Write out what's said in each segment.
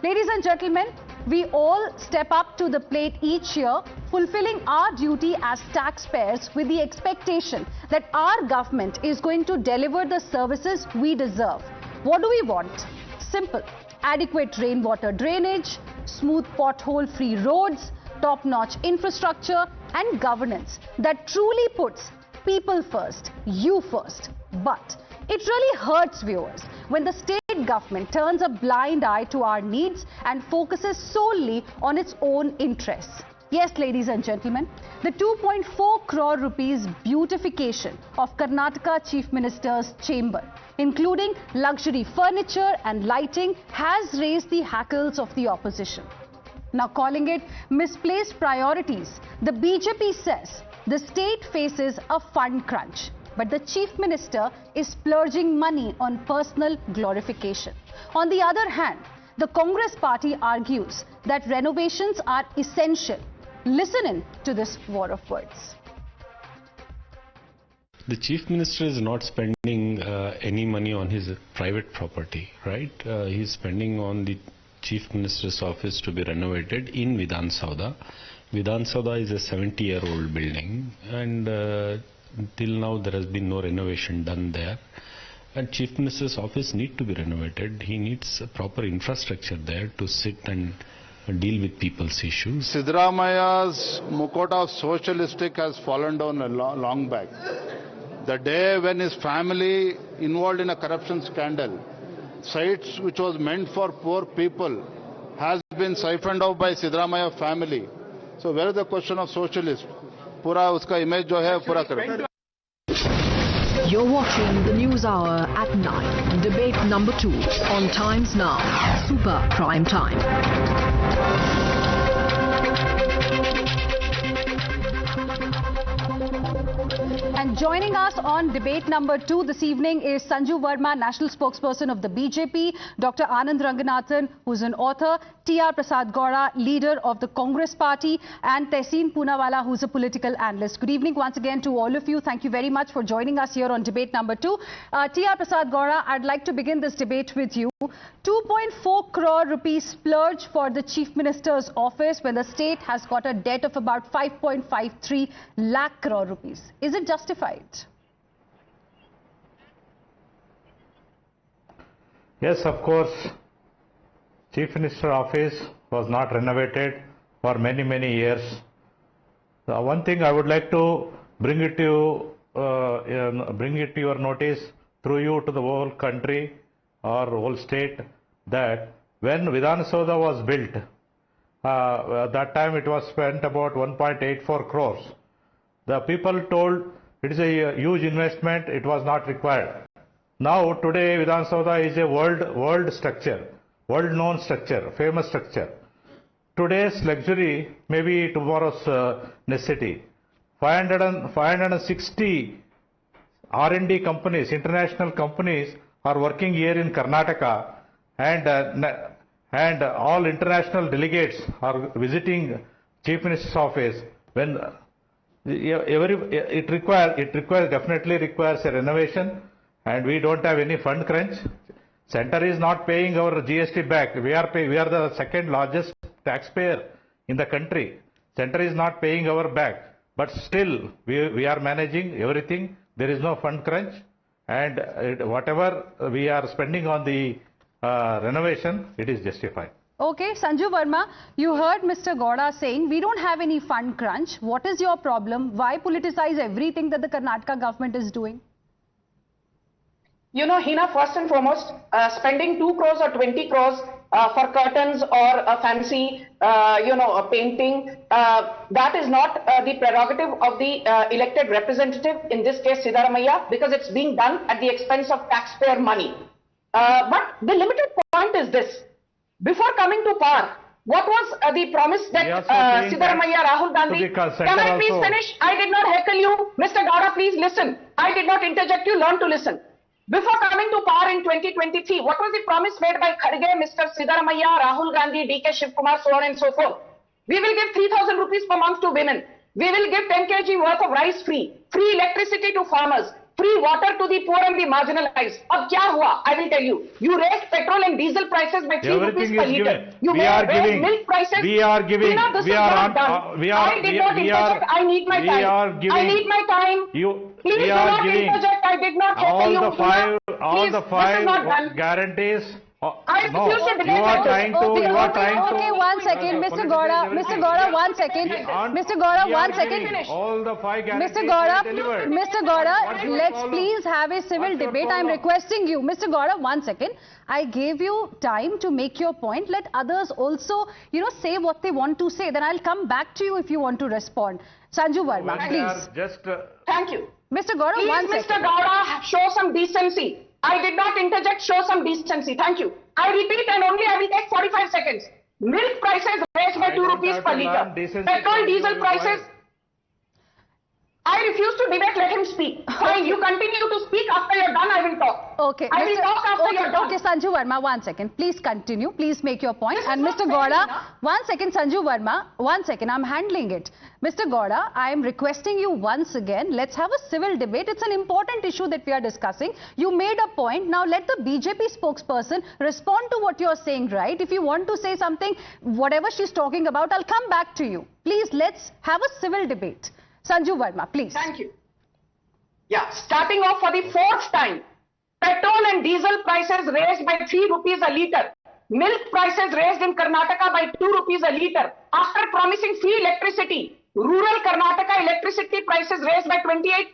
Ladies and gentlemen, we all step up to the plate each year, fulfilling our duty as taxpayers with the expectation that our government is going to deliver the services we deserve. What do we want? Simple. Adequate rainwater drainage, smooth pothole-free roads, top-notch infrastructure and governance that truly puts people first, you first. But it really hurts, viewers, when the state government turns a blind eye to our needs and focuses solely on its own interests. Yes, ladies and gentlemen, the 2.4 crore rupees beautification of Karnataka Chief Minister's chamber, including luxury furniture and lighting, has raised the hackles of the opposition. Now calling it misplaced priorities, the BJP says the state faces a fund crunch. But the Chief Minister is splurging money on personal glorification. On the other hand, the Congress party argues that renovations are essential. Listen in to this war of words. The Chief Minister is not spending any money on his private property, right? He's spending on the Chief Minister's office to be renovated in Vidhan Soudha. Vidhan Soudha is a 70-year-old building, and till now there has been no renovation done there, and Chief Minister's office needs to be renovated. He needs a proper infrastructure there to sit and deal with people's issues. Siddaramaya's Mukota of socialistic has fallen down a long back. The day when his family involved in a corruption scandal, sites which was meant for poor people has been siphoned off by Siddaramaya family. So where is the question of socialist? पूरा उसका image जो है पूरा करो. You're watching the News Hour at 9, debate number 2 on Times Now, Super Prime Time. And joining us on debate number 2 this evening is Sanju Verma, national spokesperson of the BJP, Dr. Anand Ranganathan, who's an author, T.R. Prasad Gaura, leader of the Congress party, and Tehseen Poonawalla, who's a political analyst. Good evening once again to all of you. Thank you very much for joining us here on debate number 2. T.R. Prasad Gaura, I'd like to begin this debate with you. 2.4 crore rupees splurge for the Chief Minister's office when the state has got a debt of about 5.53 lakh crore rupees. Is it justified? Yes, of course. Chief Minister office was not renovated for many years. One thing I would like to bring it to your notice through you to the whole country or whole state, that when Vidhan Soudha was built, that time it was spent about 1.84 crores. The people told it is a huge investment, it was not required. Now today Vidhan Soudha is a world structure, world known structure, famous structure. Today's luxury may be tomorrow's necessity. 560 R&D companies, international companies are working here in Karnataka, and all international delegates are visiting Chief Minister's office. When it definitely requires a renovation, and we don't have any fund crunch. Center is not paying our GST back. We are the second largest taxpayer in the country. Center is not paying our back, but still we are managing everything. There is no fund crunch, and whatever we are spending on the renovation, it is justified. Okay, Sanju Verma, you heard Mr. Gaura saying we don't have any fund crunch. What is your problem? Why politicize everything that the Karnataka government is doing? You know, Hina, first and foremost, spending 2 crores or 20 crores for curtains or a fancy, a painting, that is not the prerogative of the elected representative, in this case Siddaramaya, because it's being done at the expense of taxpayer money. But the limited point is this. Before coming to power, what was the promise that Siddaramaya, Rahul Gandhi... Can I please finish? I did not heckle you. Mr. Gaura, please listen. I did not interject you. Learn to listen. Before coming to power in 2023, what was the promise made by Kharge, Mr. Siddaramaya, Rahul Gandhi, DK Shivkumar, so on and so forth? We will give 3,000 rupees per month to women. We will give 10 kg worth of rice free electricity to farmers. free water to the poor and the marginalized. Ab kya hua? I will tell you. You raised petrol and diesel prices by 3 rupees Everything per is liter. given. You We are raised giving. milk prices. We are giving. Tina, this We is are not on. done. We are. I did not interject. I need my We time. are I giving. need my time. You. Please We do are not giving. interject. I did not say All you. the five. All Please, the this is not done. five guarantees. I No. refuse to debate You are on this. trying to. You are trying to. Okay, one second, Mr. Gowda. Mr. Gowda, one second. Mr. Gowda, one second. All the five guarantees Mr. Gowda, delivered. Mr. Gowda, What's your let's problem? please have a civil What's your debate. I'm problem? requesting you. Mr. Gowda, one second. I gave you time to make your point. Let others also, say what they want to say. Then I'll come back to you if you want to respond. Sanju Verma, When they are please. just. Thank you. Mr. Gowda, Please, one Mr. second. Gowda, show some decency. I did not interject, show some decency. Thank you. I repeat and only I will take 45 seconds. Milk prices raised by I 2 don't rupees have per to litre. learn decency Petrol, from you, diesel you prices. guys. I refuse to debate, let him speak. Fine, you continue to speak. After you're done, I will talk. Okay, I will talk after you're done. okay, Sanju Verma, one second. Please continue. Please make your point. And Mr. Gowda, one second, Sanju Verma, one second. I'm handling it. Mr. Gowda, I am requesting you once again. Let's have a civil debate. It's an important issue that we are discussing. You made a point. Now let the BJP spokesperson respond to what you're saying, right? If you want to say something, whatever she's talking about, I'll come back to you. Please, let's have a civil debate. Sanju Verma, please. Thank you. Yeah, starting off for the 4th time. Petrol and diesel prices raised by 3 rupees a litre. Milk prices raised in Karnataka by 2 rupees a litre. After promising free electricity, rural Karnataka electricity prices raised by 28%.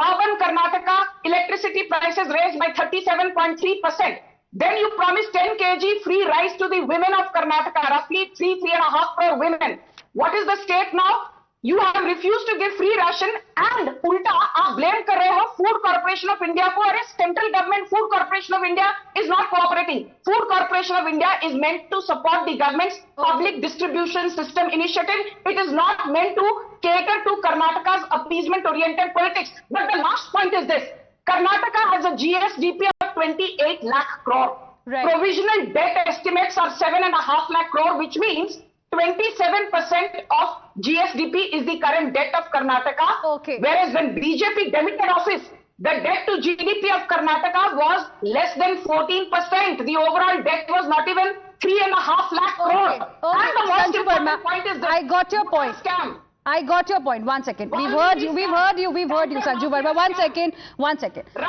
Urban Karnataka electricity prices raised by 37.3%. Then you promised 10 kg free rice to the women of Karnataka, roughly 3.5 crore women. What is the state now? You have refused to give free ration and ulta आप blame कर रहे हो Food Corporation of India को. अरे Central Government Food Corporation of India is not cooperating. Food Corporation of India is meant to support the government's public distribution system initiative. It is not meant to cater to Karnataka's appeasement-oriented politics. But the last point is this: Karnataka has a GSDP of 28 lakh crore. Right. Provisional debt estimates are 7.5 lakh crore, which means 27% of GSDP is the current debt of Karnataka. Okay. Whereas when BJP demitted office, the debt to GDP of Karnataka was less than 14%. The overall debt was not even 3.5 lakh crore. Okay, okay. And the most Sanju important Verma, point is this: I got your point. Scam. I got your point. One second. We've heard you, Sanju Verma. One second.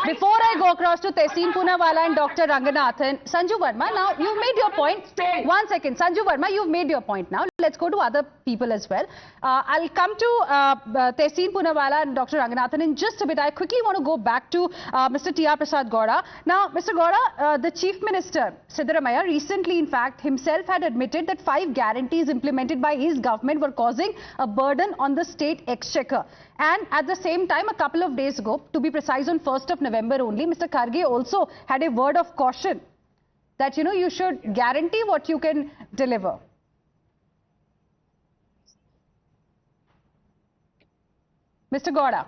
Before I go across to Tehseen Poonawalla and Dr. Ranganathan, Sanju Verma, now you've made your point. One second. Sanju Verma, you've made your point now. Let's go to other people as well. I'll come to Tehseen Poonawalla and Dr. Ranganathan in just a bit. I quickly want to go back to Mr. T.R. Prasad Gowda. Now, Mr. Gowda, the Chief Minister, Siddaramaiah, recently, in fact, himself had admitted that 5 guarantees implemented by his government were causing a burden on the state exchequer. And at the same time, a couple of days ago, to be precise on 1st of November only, Mr. Kharge also had a word of caution that, you should guarantee what you can deliver. Mr. Gowda.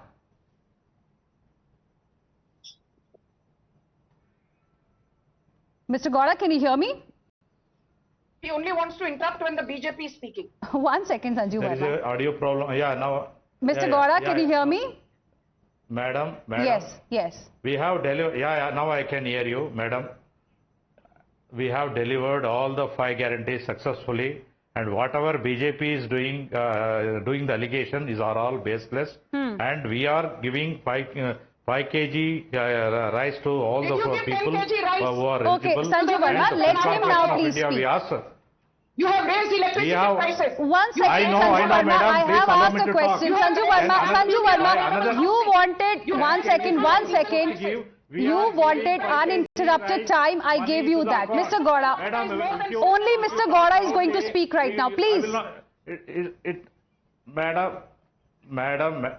Mr. Gowda, can you hear me? He only wants to interrupt when the BJP is speaking. One second, Sanju There is Verma. an audio problem. Yeah, now. Mr. yeah, Gowda, yeah, can you hear me? Madam. Yes. We have delivered. Yeah, now I can hear you, madam. We have delivered all the 5 guarantees successfully, and whatever BJP is doing the allegation are all baseless. And we are giving 5 kg rice to all Did the you give 10 people kg rice? who are Okay, eligible. Sanju Verma, And let the him Corporation now of please India, speak. we ask. You have raised electricity We have- prices. One second, I know, Sanju Verma, madam. I Please have allow asked me a to question. talk. Sanju Verma, And Sanju Verma, another- you wanted, You one have second, given one us second. to give. We You are wanted giving 5 kg uninterrupted rice time. I money gave to you the that. poor. Mr. Gowda, Madam, if you- only Mr. Gowda is going to speak right now. Please.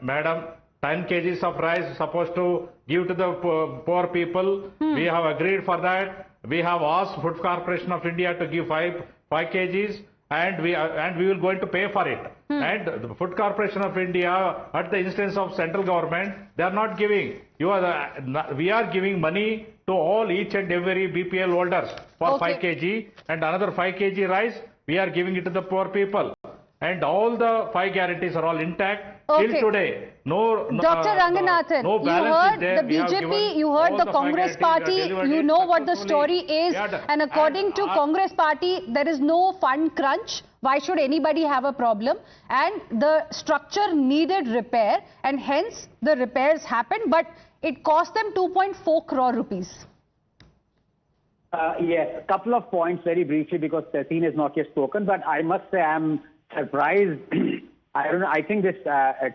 Madam, 10 kgs of rice supposed to give to the poor people. We have agreed for that. We have asked Food Corporation of India to give 5 kgs, and we will going to pay for it. And the Food Corporation of India, at the instance of central government, they are not giving. We are giving money to each and every BPL holders for Okay. 5 kg, and another 5 kg rice we are giving it to the poor people. and all the 5 guarantees are all intact Okay. till today. No, Dr. Ranganathan, no you balance heard is there. the We have BJP, given you heard all the the Congress 5 party, guarantees are you delivered know what the story successfully. is, Yeah, and according to Congress party, there is no fund crunch. Why should anybody have a problem? And the structure needed repair, and hence the repairs happened, but it cost them 2.4 crore rupees. Yes, a couple of points very briefly because Tehseen has not yet spoken, but I must say I'm surprised. I don't know. I think this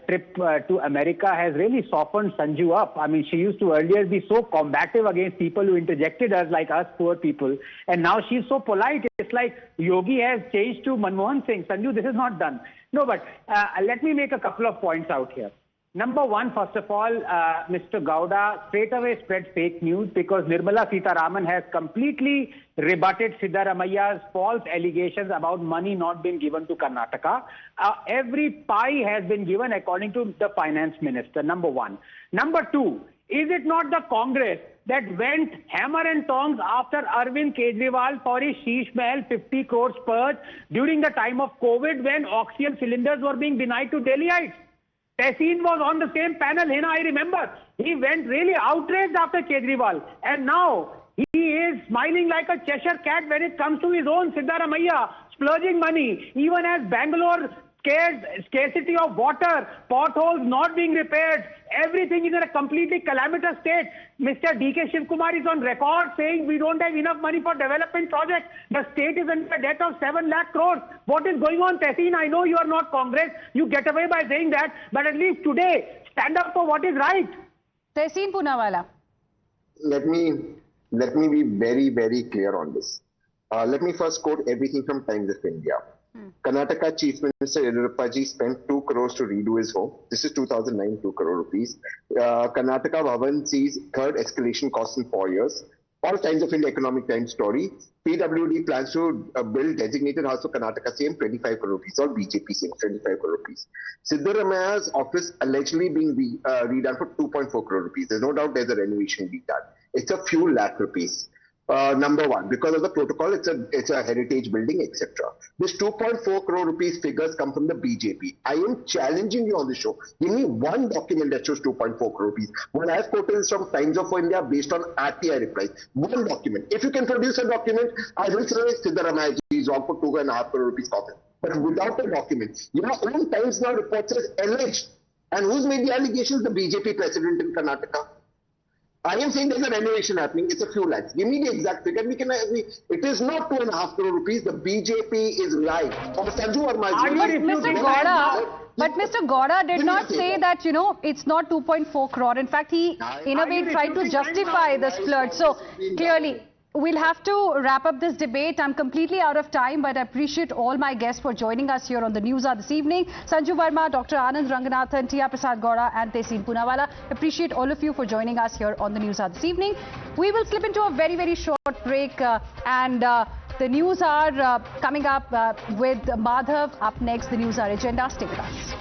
trip to America has really softened Sanju up. I mean, she used to earlier be so combative against people who interjected us, like us poor people, and now she's so polite. It's like Yogi has changed to Manmohan Singh. Sanju, this is not done. No, but let me make a couple of points out here. Number one, first of all, Mr. Gowda straight away spread fake news because Nirmala Sitharaman has completely rebutted Siddaramaia's false allegations about money not being given to Karnataka. Every pie has been given according to the finance minister, number one. Number two, is it not the Congress that went hammer and tongs after Arvind Kejriwal for his Sheesh Mahal 50 crores purge during the time of COVID when oxygen cylinders were being denied to Delhiites? Tehseen was on the same panel, Hina, I remember. He went really outraged after Kejriwal. And now he is smiling like a Cheshire cat when it comes to his own Siddaramaiah, splurging money. Even as Bangalore scarcity of water, potholes not being repaired, everything is in a completely calamitous state. Mr. D.K. Shivkumar is on record saying we don't have enough money for development projects. The state is under debt of 7 lakh crores. What is going on, Tehseen? I know you are not Congress. You get away by saying that. But at least today, stand up for what is right. Tehseen Poonawalla. Let me be very, very clear on this. Let me first quote everything from Times of India. Karnataka Chief Minister Yediyurappa ji spent 2 crores to redo his home. This is 2009, 2 crore rupees. Karnataka Bhavan sees third escalation cost in 4 years. All Times of India Economic Times story. PWD plans to build designated house for Karnataka, same 25 crore rupees, or BJP same 25 crore rupees. Siddaramaia's office allegedly being redone for 2.4 crore rupees. There's no doubt there's a renovation being done. It's a few lakh rupees. Number one, because of the protocol, it's a heritage building, etc. This 2.4 crore rupees figures come from the BJP. I am challenging you on the show. Give me one document that shows 2.4 crore rupees. What I have quoted is from Times of India based on RTI replies. One document. If you can produce a document, I will say Siddaramaiah is wrong for 2.5 crore rupees coffin. But without a document, your own Times Now reports as alleged. And who's made the allegations? The BJP president in Karnataka. I am saying there's a renovation happening. It's a few lakhs. Give me the exact figure. It is not 2.5 crore rupees. The BJP is lying. Or Sanju Verma is But Mr. Gowda did not say that, you know, it's not 2.4 crore. In fact, he in a way tried to justify the splurge. So clearly, we'll have to wrap up this debate. I'm completely out of time, but I appreciate all my guests for joining us here on the News Hour this evening. Sanju Verma, Dr. Anand Ranganathan, T.R. Prasad Gowda and Tehseen Poonawalla. Appreciate all of you for joining us here on the News Hour this evening. We will slip into a very, very short break and the News Hour coming up with Madhav. Up next, the News Hour agenda. Stay with us.